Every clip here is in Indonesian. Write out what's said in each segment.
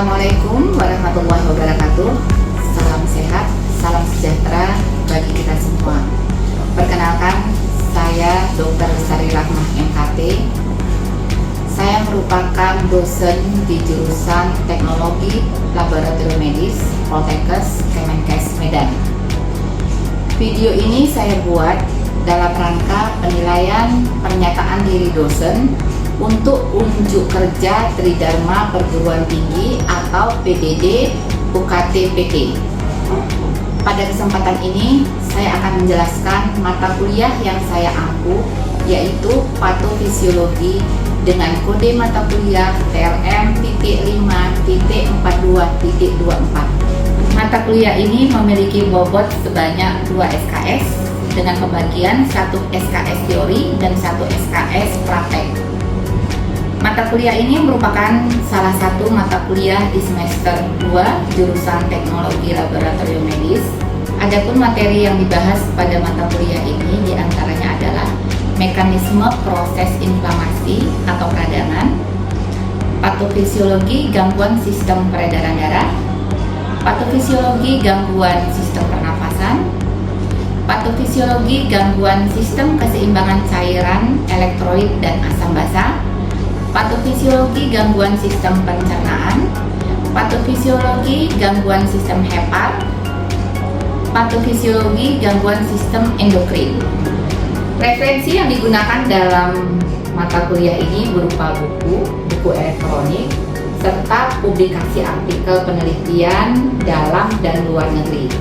Assalamualaikum warahmatullahi wabarakatuh. Salam sehat, salam sejahtera bagi kita semua. Perkenalkan, saya Dr. Lestari Rahmah MKT. Saya merupakan dosen di jurusan Teknologi Laboratorium Medis Poltekkes Kemenkes Medan. Video ini saya buat dalam rangka penilaian pernyataan diri dosen untuk unjuk kerja Tridharma Perguruan Tinggi atau PDD UKT PT. Pada kesempatan ini, saya akan menjelaskan mata kuliah yang saya ampu, yaitu Patofisiologi dengan kode mata kuliah TLM.5.42.24. Mata kuliah ini memiliki bobot sebanyak 2 SKS dengan pembagian 1 SKS teori dan 1 SKS praktek. Mata kuliah ini merupakan salah satu mata kuliah di semester 2 jurusan Teknologi Laboratorium Medis. Adapun materi yang dibahas pada mata kuliah ini diantaranya adalah mekanisme proses inflamasi atau peradangan, patofisiologi gangguan sistem peredaran darah, patofisiologi gangguan sistem pernafasan, patofisiologi gangguan sistem keseimbangan cairan, elektrolit dan asam basa, patofisiologi gangguan sistem pencernaan, patofisiologi gangguan sistem hepat, patofisiologi gangguan sistem endokrin. Referensi yang digunakan dalam mata kuliah ini berupa buku elektronik, serta publikasi artikel penelitian dalam dan luar negeri.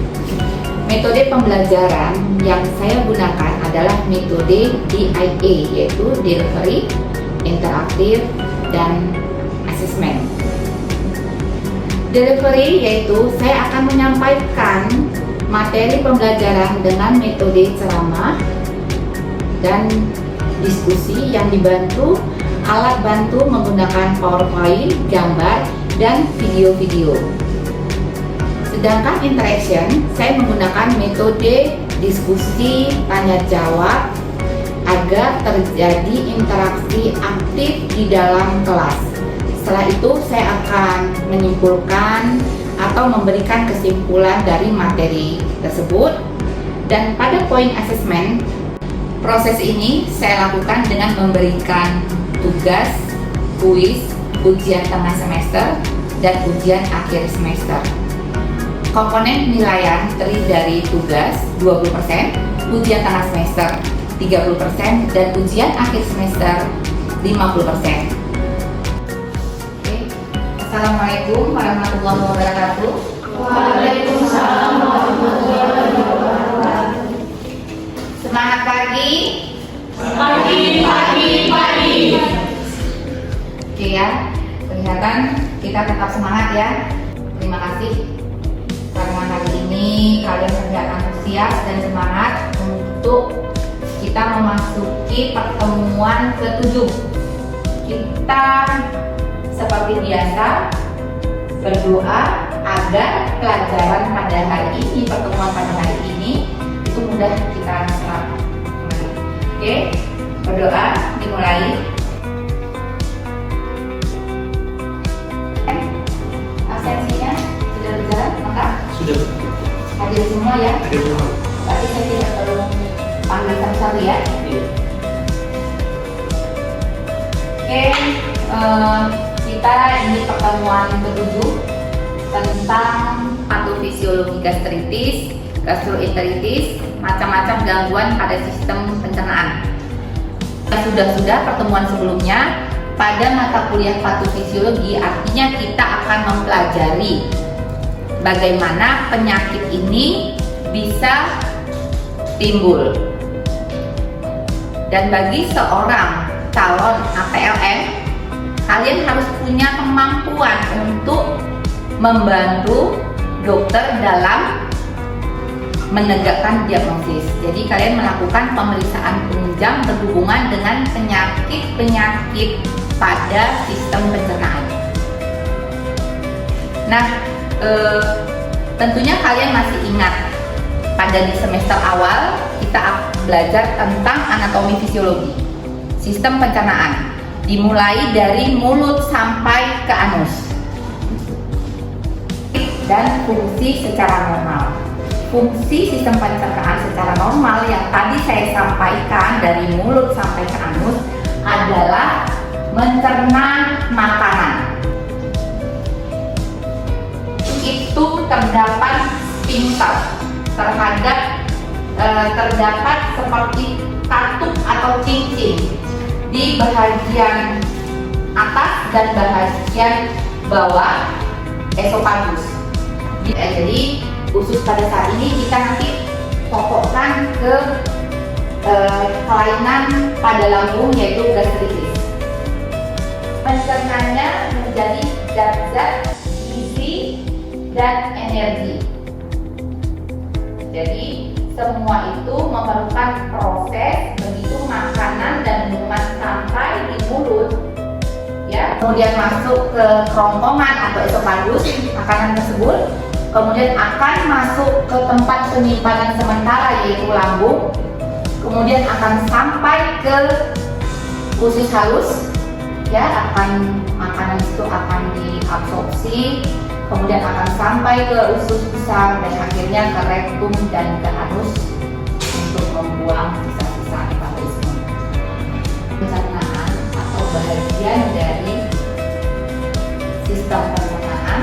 Metode pembelajaran yang saya gunakan adalah metode DIA, yaitu Delivery, Interaktif, dan Asesmen. Delivery yaitu saya akan menyampaikan materi pembelajaran dengan metode ceramah dan diskusi yang dibantu alat bantu menggunakan PowerPoint, gambar, dan video-video. Sedangkan interaction, saya menggunakan metode diskusi tanya jawab agar terjadi interaksi aktif di dalam kelas. Setelah itu saya akan menyimpulkan atau memberikan kesimpulan dari materi tersebut. Dan pada poin asesmen, proses ini saya lakukan dengan memberikan tugas, kuis, ujian tengah semester, dan ujian akhir semester. Komponen penilaian terdiri dari tugas 20%, ujian tengah semester 30%, dan ujian akhir semester 50%. Oke. Assalamualaikum warahmatullahi wabarakatuh. Waalaikumsalam warahmatullahi wabarakatuh. Semangat pagi. Pagi. Oke ya, kelihatan kita tetap semangat ya. Terima kasih karena hari ini kalian terlihat antusias dan semangat untuk kita memasuki pertemuan ke-7. Kita seperti biasa berdoa agar pelajaran pada hari ini, pertemuan pada hari ini itu mudah kita serap. Oke, berdoa dimulai. Absensinya sudah berjalan, maka Sudah. hadir semua ya. Hadir semua. Tapi saya tidak perlu panggil satu-satu ya. Iya. Oke, kita ini pertemuan ke-7 tentang patofisiologi gastritis, gastroenteritis, macam-macam gangguan pada sistem pencernaan. Sudah pertemuan sebelumnya pada mata kuliah patofisiologi, artinya kita akan mempelajari bagaimana penyakit ini bisa timbul. Dan bagi seorang calon APLN, kalian harus punya kemampuan untuk membantu dokter dalam menegakkan diagnosis. Jadi kalian melakukan pemeriksaan penunjang berhubungan dengan penyakit-penyakit pada sistem pencernaan. Nah, tentunya kalian masih ingat pada di semester awal kita belajar tentang anatomi fisiologi sistem pencernaan, dimulai dari mulut sampai ke anus. dan fungsi secara normal. Fungsi sistem pencernaan secara normal yang tadi saya sampaikan dari mulut sampai ke anus adalah mencerna makanan. Itu terdapat sphincter terdapat seperti katup atau cincin di bagian atas dan bagian bawah esofagus. Jadi usus pada saat ini kita nanti fokuskan ke kelainan pada lambung yaitu gastritis. Pencernanya menjadi zat-zat gizi dan energi. Jadi semua itu memerlukan proses begitu makanan dan minuman sampai di mulut, ya, kemudian masuk ke kerongkongan atau esofagus makanan tersebut, kemudian akan masuk ke tempat penyimpanan sementara yaitu lambung, kemudian akan sampai ke usus halus, ya, makanan itu akan diabsorpsi, kemudian akan sampai ke usus besar dan akhirnya ke rektum dan ke anus untuk membuang sisa-sisa metabolisme. Pencernaan atau bagian dari sistem pencernaan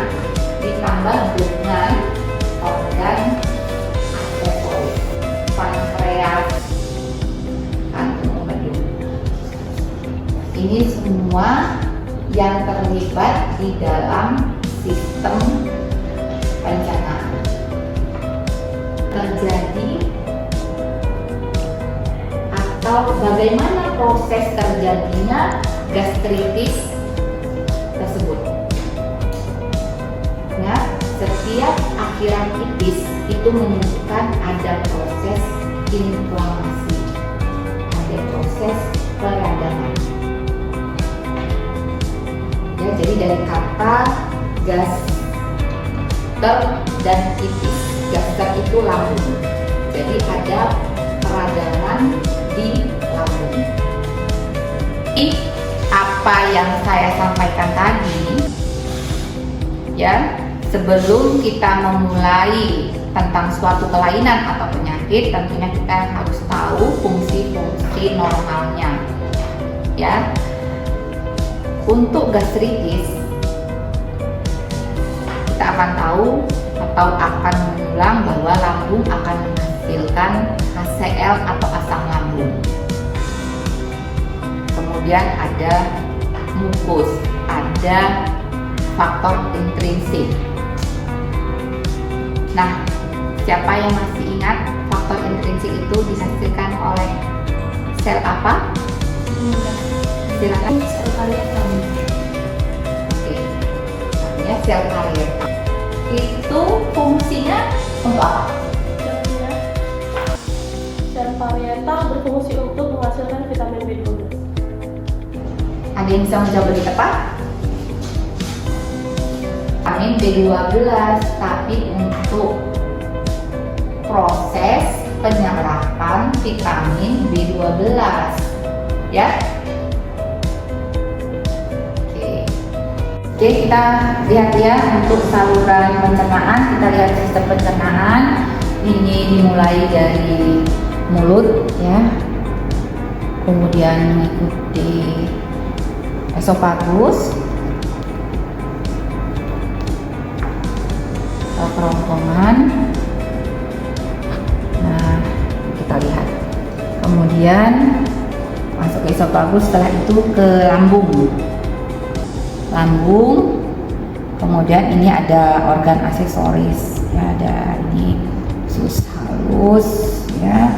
ditambah dengan organ aksesoris, pankreas, kantung beduk. Ini semua yang terlibat di dalam sistem pencernaan. Terjadi atau bagaimana proses terjadinya gastritis tersebut. Nah, setiap akhiran tipis itu menunjukkan ada proses inflamasi, ada proses peradangan. Ya, jadi dari kata gaster dan tipis. Gaster itu lambung. Jadi ada peradangan di lambung. Apa yang saya sampaikan tadi, ya, sebelum kita memulai tentang suatu kelainan atau penyakit, tentunya kita harus tahu fungsi-fungsi normalnya, ya. Untuk gastritis, kita akan tahu atau akan mengulang bahwa lambung akan menghasilkan HCl atau asam lambung. Kemudian ada mukus, ada faktor intrinsik. Nah, siapa yang masih ingat faktor intrinsik itu dihasilkan oleh sel apa? Silakan. Sel karier kami. Oke, namanya sel karier. Itu fungsinya untuk apa? Sel parietal berfungsi untuk menghasilkan vitamin B12. Ada yang bisa menjawab lebih tepat? Vitamin B12, tapi untuk proses penyerapan vitamin B12, ya. Oke, kita lihat ya untuk saluran pencernaan. Kita lihat sistem pencernaan. Ini dimulai dari mulut, ya, kemudian mengikuti esofagus, kerongkongan. Nah, kita lihat. Kemudian masuk ke esofagus, setelah itu ke lambung. Kemudian ini ada organ aksesoris, ya, ada ini usus halus, ya,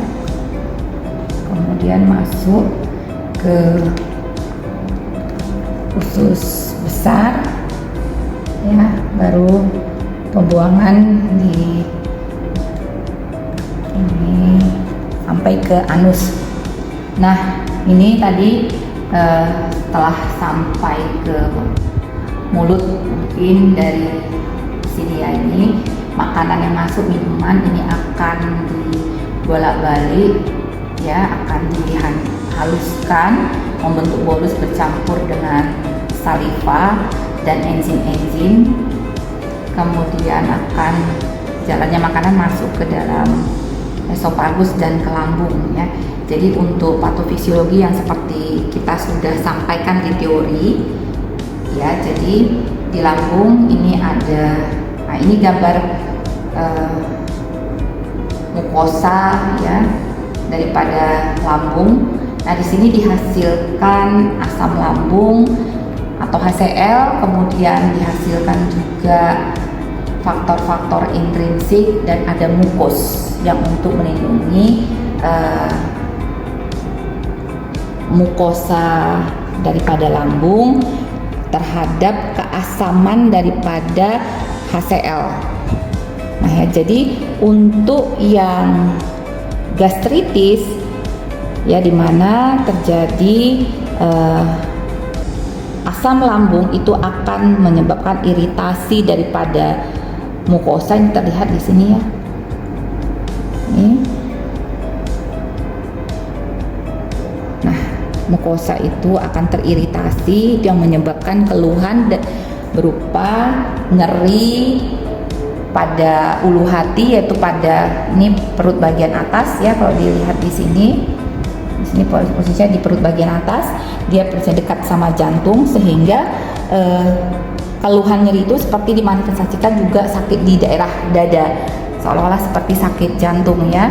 kemudian masuk ke usus besar, ya, baru pembuangan di ini sampai ke anus. Nah, ini tadi setelah sampai ke mulut, mungkin dari sini ya, ini makanan yang masuk, minuman ini akan dibolak-balik, ya, akan dihaluskan membentuk bolus bercampur dengan saliva dan enzim-enzim kemudian akan jalannya makanan masuk ke dalam esofagus dan ke lambung ya. Jadi untuk patofisiologi yang seperti kita sudah sampaikan di teori ya, jadi di lambung ini ada, nah ini gambar mukosa ya daripada lambung. Nah di sini dihasilkan asam lambung atau HCl, kemudian dihasilkan juga faktor-faktor intrinsik dan ada mukos yang untuk melindungi mukosa daripada lambung terhadap keasaman daripada HCl. Nah ya, jadi untuk yang gastritis ya, dimana terjadi asam lambung itu akan menyebabkan iritasi daripada mukosa yang terlihat di sini ya. Ini. Nah, mukosa itu akan teriritasi yang menyebabkan keluhan berupa nyeri pada ulu hati, yaitu pada ini perut bagian atas ya, kalau dilihat di sini. Di sini posisinya di perut bagian atas, dia dekat sama jantung sehingga keluhan nyeri itu seperti dimanifestasikan juga sakit di daerah dada, seolah-olah seperti sakit jantung ya.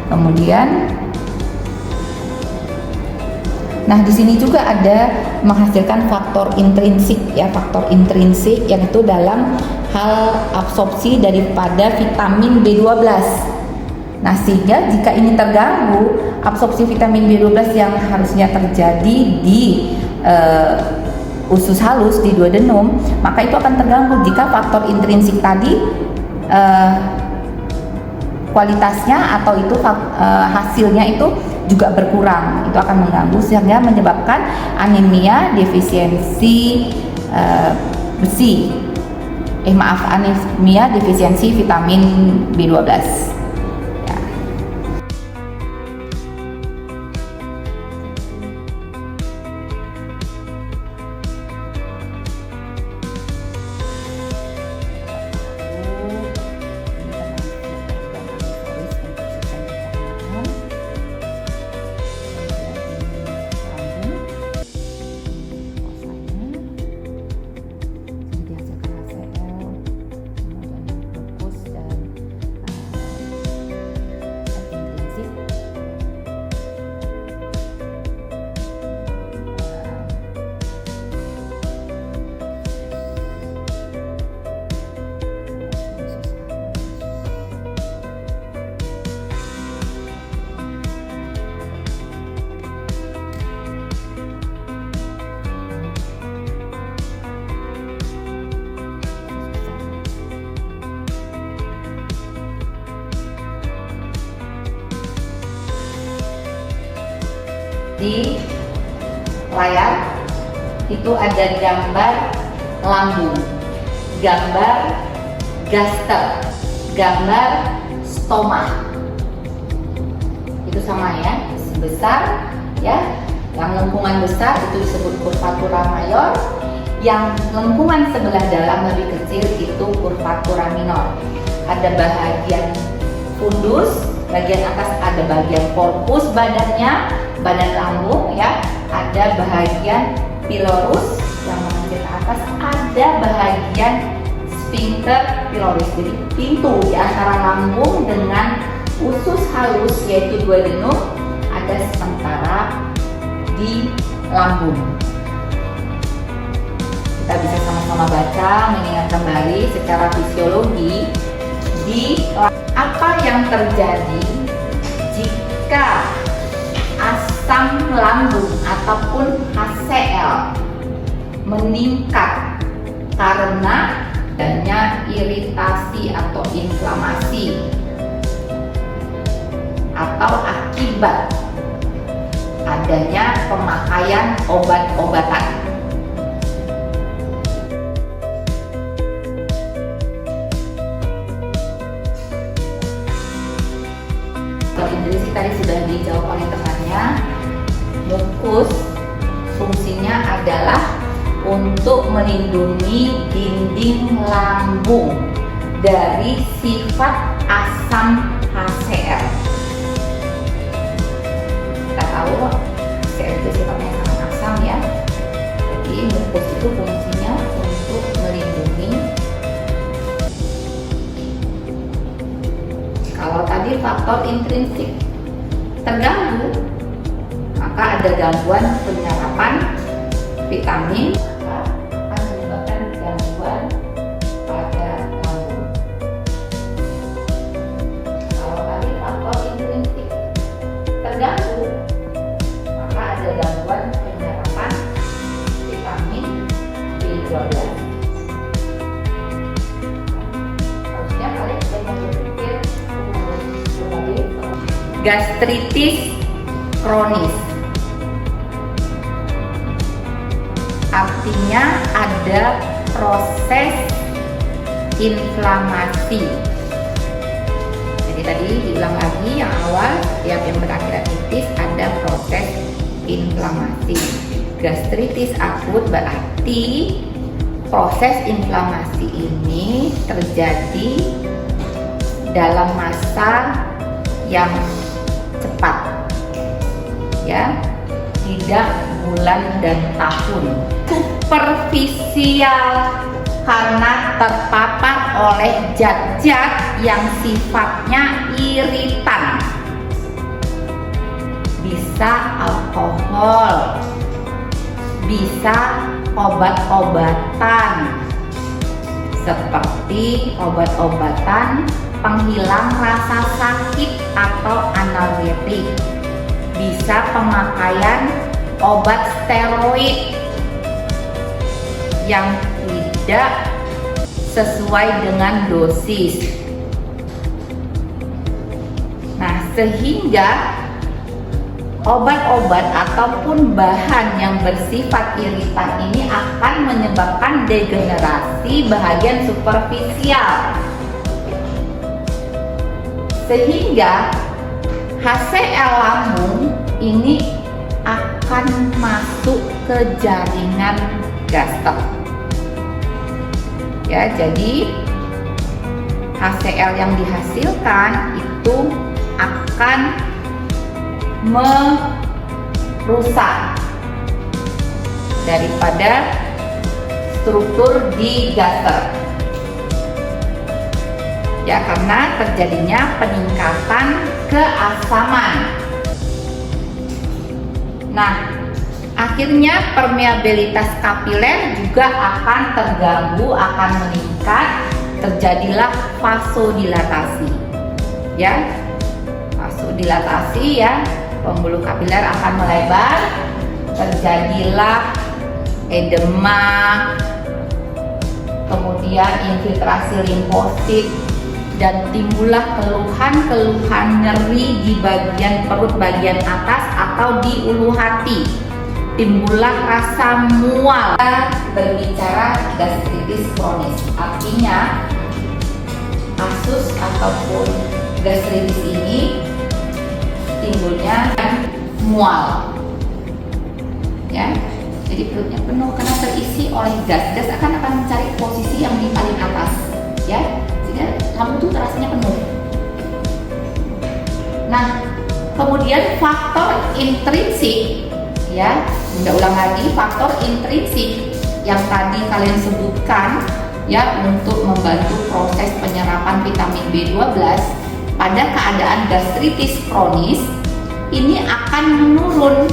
Kemudian nah di sini juga ada menghasilkan faktor intrinsik ya, faktor intrinsik yang itu dalam hal absorpsi daripada vitamin B12. Nah sehingga jika ini terganggu, absorpsi vitamin B12 yang harusnya terjadi di usus halus, di duodenum, maka itu akan terganggu jika faktor intrinsik tadi kualitasnya atau itu hasilnya itu juga berkurang. Itu akan mengganggu sehingga menyebabkan anemia, defisiensi besi. Anemia defisiensi vitamin B12. Di layar itu ada gambar lambung, gambar gaster, gambar stoma. Itu sama ya, besar ya. Yang lengkungan besar itu disebut curvatura mayor, yang lengkungan sebelah dalam lebih kecil itu curvatura minor. Ada bagian fundus, bagian atas ada bagian korpus badannya, badan lambung ya, ada bagian pilorus yang menunjuk ke atas, ada bagian sphincter piloris, jadi pintu di antara lambung dengan usus halus yaitu duodenum ada sementara di lambung. Kita bisa sama-sama baca, mengingat kembali secara fisiologi di apa yang terjadi jika asam lambung ataupun HCl meningkat karena adanya iritasi atau inflamasi atau akibat adanya pemakaian obat-obatan. Intrinsik tadi sudah dijawab oleh temannya. Mukus fungsinya adalah untuk melindungi dinding lambung dari sifat asam HCl. Kita tahu HCl itu sifatnya sangat asam ya. Jadi mukus itu fungsinya untuk melindungi. Kalau tadi faktor intrinsik terganggu, maka ada gangguan penyerapan vitamin, akan menyebabkan gangguan pada lambung. Kalau tadi faktor intrinsik terganggu, maka ada gangguan penyerapan vitamin B12. Harusnya kalian jangan berpikir sebagai gastritis kronis. Artinya ada proses inflamasi. Jadi tadi diulang lagi yang awal, setiap yang berakhir titis ada proses inflamasi. Gastritis akut berarti proses inflamasi ini terjadi dalam masa yang cepat, ya, tidak bulan dan tahun. Superficial karena terpapar oleh zat-zat yang sifatnya iritan. Bisa alkohol, bisa obat-obatan seperti obat-obatan penghilang rasa sakit atau analgetik, bisa pemakaian obat steroid yang tidak sesuai dengan dosis. Nah, sehingga obat-obat ataupun bahan yang bersifat iritan ini akan menyebabkan degenerasi bahagian superficial, sehingga HCl lambung ini akan masuk ke jaringan gaster. Ya, jadi HCl yang dihasilkan itu akan merusak daripada struktur di gaster. Ya, karena terjadinya peningkatan keasaman. Nah, akhirnya permeabilitas kapiler juga akan terganggu, akan meningkat, terjadilah vasodilatasi. Ya, vasodilatasi ya, pembuluh kapiler akan melebar, terjadilah edema, kemudian infiltrasi limfosit, dan timbullah keluhan-keluhan nyeri di bagian perut bagian atas atau di ulu hati. Timbullah rasa mual. Kita berbicara gastritis kronis, artinya kasus ataupun gastritis ini timbulnya mual, ya. Jadi perutnya penuh karena terisi oleh gas. Gas akan mencari posisi yang di paling atas, ya. Sehingga lambung itu rasanya penuh. Nah, kemudian faktor intrinsik, ya, udah ulang lagi, faktor intrinsik yang tadi kalian sebutkan, ya, untuk membantu proses penyerapan vitamin B12 pada keadaan gastritis kronis ini akan menurun.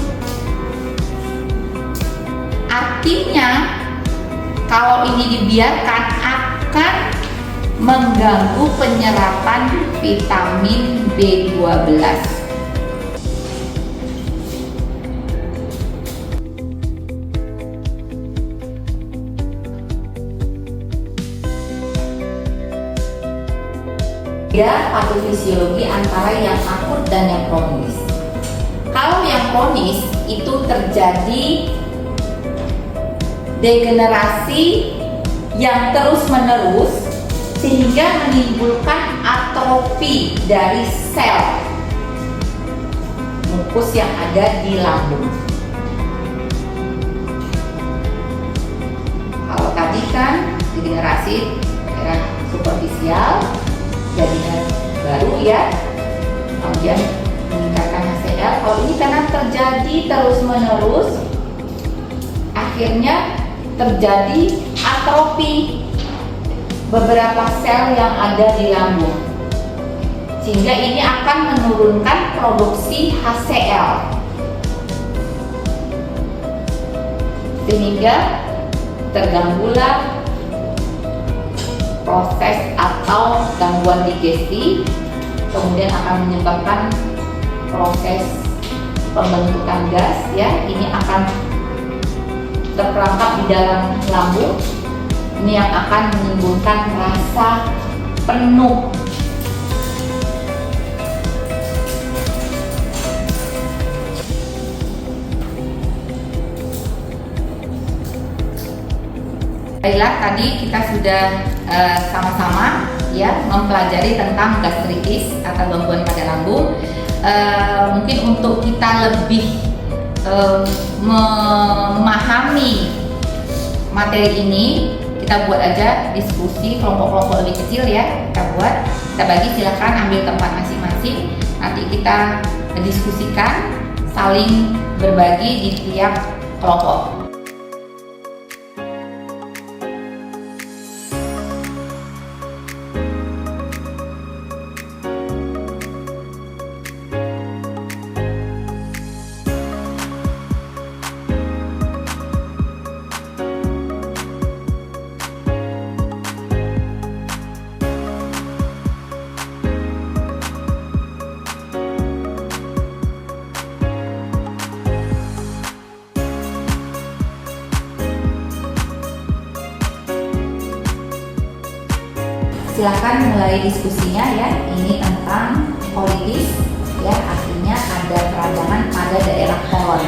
Artinya kalau ini dibiarkan akan mengganggu penyerapan vitamin B12. Ya, patofisiologi antara yang akut dan yang kronis. Kalau yang kronis itu terjadi degenerasi yang terus-menerus sehingga menimbulkan atrofi dari sel mukus yang ada di lambung. meneruskan degenerasi daerah superficial, jaringan baru ya, kemudian meningkatkan HCl. Kalau ini karena terjadi terus-menerus, akhirnya terjadi atrofi beberapa sel yang ada di lambung, sehingga ini akan menurunkan produksi HCl, sehingga terganggulah proses atau gangguan digesti, kemudian akan menyebabkan proses pembentukan gas ya. Ini akan terperangkap di dalam lambung, ini yang akan menimbulkan rasa penuh. Baiklah, tadi kita sudah sama-sama ya mempelajari tentang gastritis atau gangguan pada lambung. Mungkin untuk kita lebih memahami materi ini, kita buat aja diskusi kelompok-kelompok lebih kecil ya. Kita bagi, silakan ambil tempat masing-masing. Nanti kita diskusikan, saling berbagi di tiap kelompok. Silakan mulai diskusinya ya. Ini tentang colitis ya, artinya ada peradangan pada daerah kolon.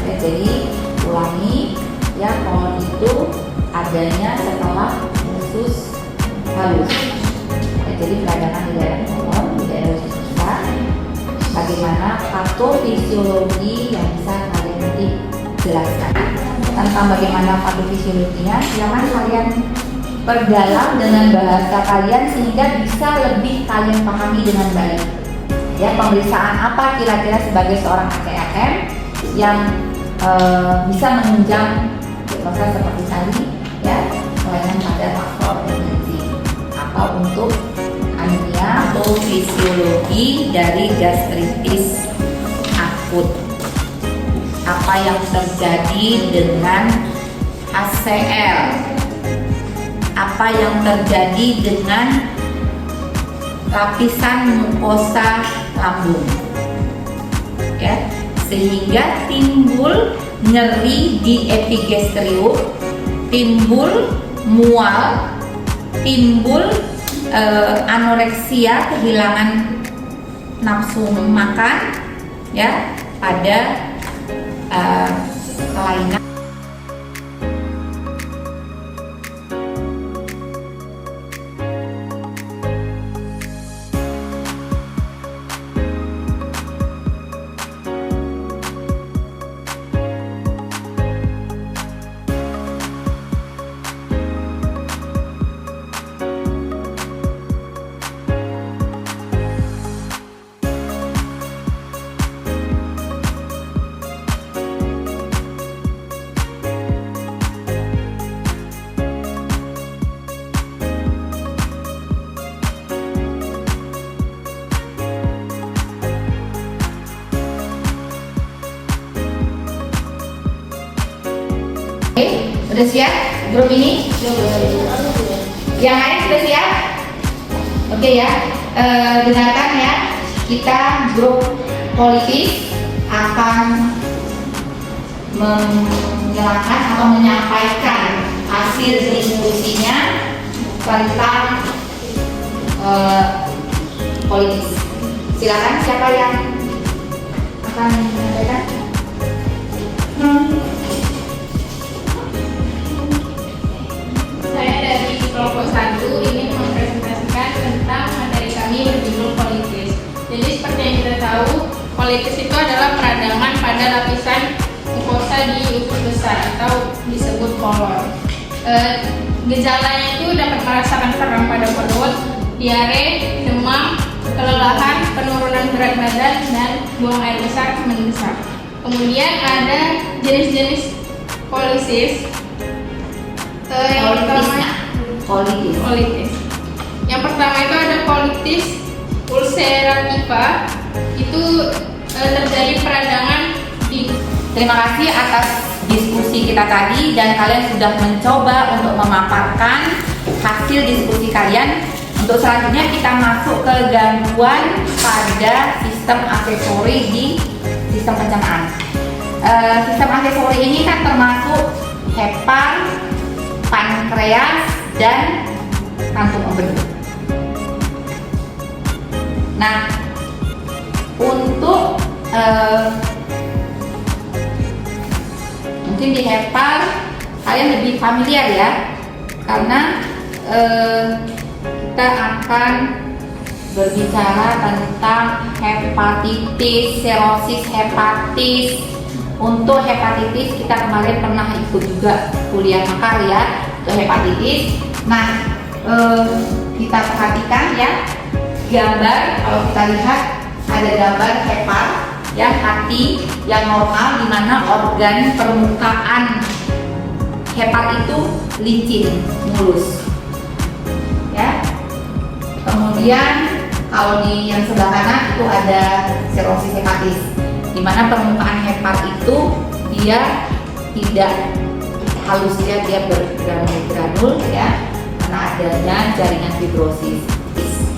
Ya, jadi ulangi ya, kolon itu adanya setelah usus halus. Ya, jadi peradangan di daerah kolon, di daerah usus besar. Bagaimana patofisiologi yang bisa kalian nanti jelaskan tentang bagaimana patofisiologinya? Silakan kalian perdalam dengan bahasa kalian sehingga bisa lebih kalian pahami dengan baik. Ya, pemeriksaan apa kira-kira sebagai seorang ACAM yang bisa menunjang diagnosa seperti tadi ya, kelainan pada faktor gizi atau untuk anemia atau fisiologi dari gastritis akut. Apa yang terjadi dengan HCl? Apa yang terjadi dengan lapisan mukosa lambung ya, sehingga timbul nyeri di epigastrium, timbul mual, timbul anoreksia, kehilangan nafsu makan ya pada kelainan. Udah siap grup ini? Yang lain sudah siap? Oke ya, dengarkan ya. Kita grup politis akan menyerahkan atau menyampaikan hasil diskusinya tentang politis. Silakan, siapa yang akan menyampaikan? Saya dari kelompok 1 ingin mempresentasikan tentang materi kami berjudul colitis. Jadi seperti yang kita tahu, colitis itu adalah peradangan pada lapisan mukosa terasa di usus besar atau disebut kolon. Gejalanya itu dapat merasakan kram pada perut, diare, demam, kelelahan, penurunan berat badan, dan buang air besar mendesak. Kemudian ada jenis-jenis kolitis. Yang pertama kolitis. Yang pertama itu ada kolitis ulcerativa. Itu terjadi peradangan di. Terima kasih atas diskusi kita tadi, dan kalian sudah mencoba untuk memaparkan hasil diskusi kalian. Untuk selanjutnya kita masuk ke gangguan pada sistem aksesori di sistem pencernaan. Sistem aksesori ini kan termasuk hepar, pankreas, dan kantung empedu. Nah, untuk mungkin di hepar kalian lebih familiar ya, karena kita akan berbicara tentang hepatitis, serosis hepatis. Untuk hepatitis kita kemarin pernah ikut juga kuliah makar ya untuk hepatitis. Nah, kita perhatikan ya gambar. Kalau kita lihat ada gambar hepar ya, hati yang normal, di mana organ permukaan hepar itu licin, mulus ya. Kemudian kalau di yang sebelah kanan itu ada serosis hepatis, di mana permukaan hepar itu dia tidak halus ya, dia bergranul ya, karena adanya jaringan fibrosis.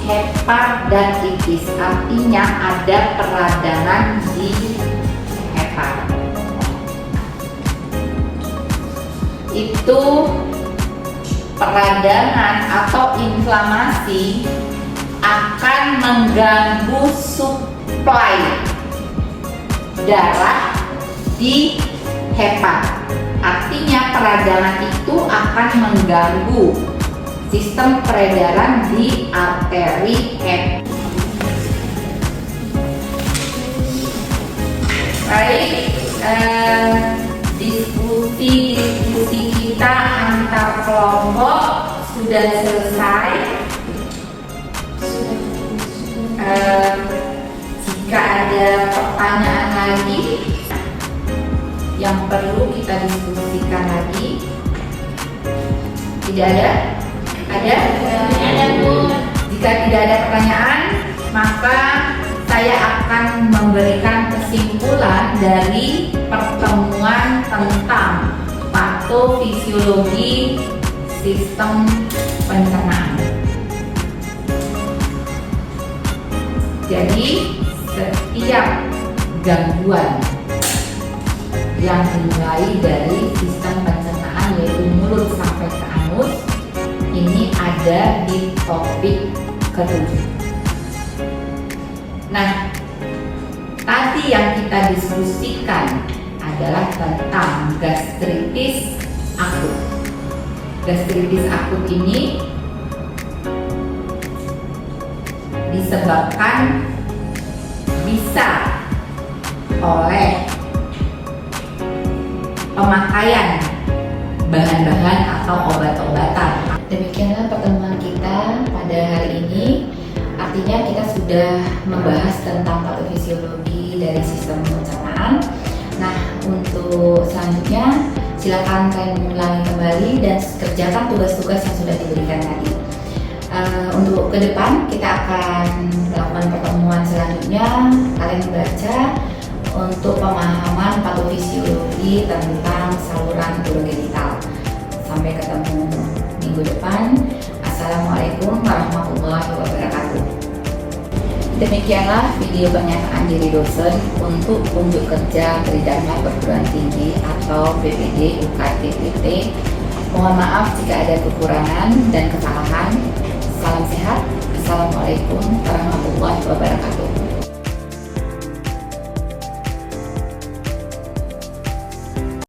Hepar dan itis artinya ada peradangan di hepar. Itu peradangan atau inflamasi akan mengganggu suplai darah di hepar. Artinya peradangan itu akan mengganggu sistem peredaran di arteri hepar. Baik, diskusi kita antar kelompok sudah selesai. Jika ada pertanyaan lagi yang perlu kita diskusikan lagi, tidak ada? Ada Bu. Jika tidak ada pertanyaan, maka saya akan memberikan kesimpulan dari pertemuan tentang patofisiologi sistem pencernaan. Jadi setiap gangguan yang dimulai dari sistem pencernaan, yaitu mulut sampai ke anus, ini ada di topik ke-7. Nah, tadi yang kita diskusikan adalah tentang gastritis akut. Gastritis akut ini disebabkan bisa oleh pemakaian bahan-bahan atau obat-obatan. Demikianlah pertemuan kita pada hari ini. Artinya kita sudah membahas tentang patofisiologi dari sistem pencernaan. Nah, untuk selanjutnya silakan kalian mengulangi kembali dan kerjakan tugas-tugas yang sudah diberikan tadi. Untuk ke depan kita akan melakukan pertemuan selanjutnya. Kalian baca untuk pemahaman patofisiologi tentang saluran urogenital. Sampai ketemu minggu depan. Assalamualaikum warahmatullahi wabarakatuh. Demikianlah video pernyataan diri dosen untuk unjuk kerja Tridharma Perguruan Tinggi atau PPD UKT-PT. Mohon maaf jika ada kekurangan dan kesalahan. Salam sehat. Assalamualaikum warahmatullahi wabarakatuh.